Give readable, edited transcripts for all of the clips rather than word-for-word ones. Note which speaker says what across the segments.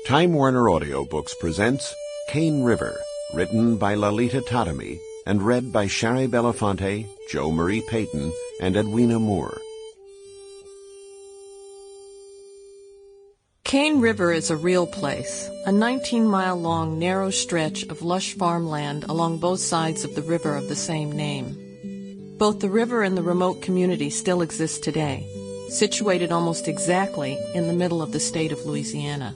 Speaker 1: Time Warner Audiobooks presents Cane River, written by Lalita Tademy and read by Shari Belafonte, Jomarie Payton, and Edwina Moore.
Speaker 2: Cane River is a real place, a 19-mile-long narrow stretch of lush farmland along both sides of the river of the same name. Both the river and the remote community still exist today, situated almost exactly in the middle of the state of Louisiana.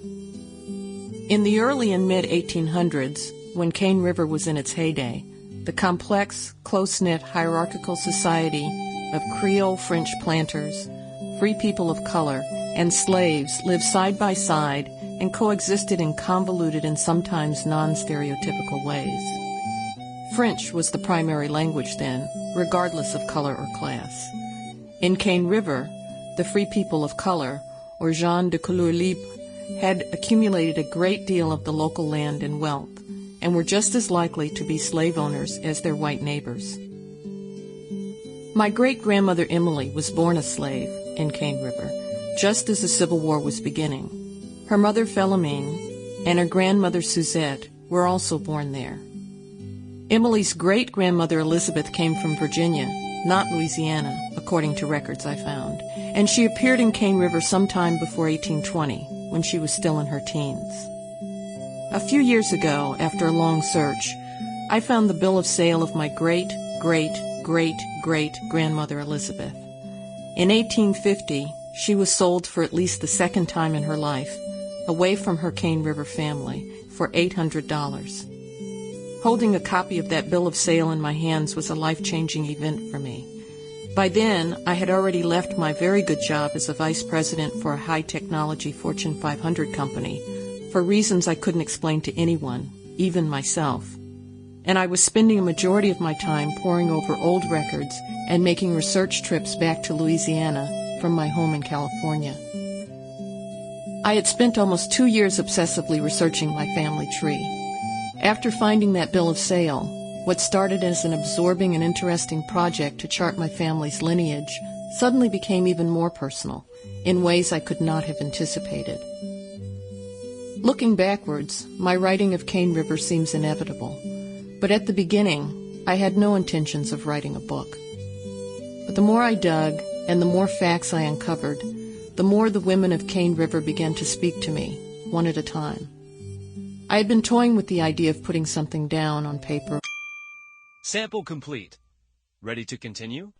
Speaker 2: In the early and mid-1800s, when Cane River was in its heyday, the complex, close-knit, hierarchical society of Creole French planters, free people of color, and slaves lived side by side and coexisted in convoluted and sometimes non-stereotypical ways. French was the primary language then, regardless of color or class. In Cane River, the free people of color, or gens de couleur libre, had accumulated a great deal of the local land and wealth, and were just as likely to be slave owners as their white neighbors. My great-grandmother Emily was born a slave in Cane River, just as the Civil War was beginning. Her mother Philomene and her grandmother Suzette were also born there. Emily's great-grandmother Elisabeth came from Virginia, not Louisiana, according to records I found, and she appeared in Cane River sometime before 1820, when she was still in her teens. A few years ago, after a long search, I found the bill of sale of my great-great-great-great-grandmother Elisabeth. In 1850, she was sold for at least the second time in her life, away from her Cane River family, for $800. Holding a copy of that bill of sale in my hands was a life-changing event for me. By then, I had already left my very good job as a vice president for a high-technology Fortune 500 company, for reasons I couldn't explain to anyone, even myself. And I was spending a majority of my time poring over old records and making research trips back to Louisiana from my home in California. I had spent almost 2 years obsessively researching my family tree. After finding that bill of sale, what started as an absorbing and interesting project to chart my family's lineage suddenly became even more personal, in ways I could not have anticipated. Looking backwards, my writing of Cane River seems inevitable, but at the beginning, I had no intentions of writing a book. But the more I dug, and the more facts I uncovered, the more the women of Cane River began to speak to me, one at a time. I had been toying with the idea of putting something down on paper.
Speaker 3: Sample complete. Ready to continue?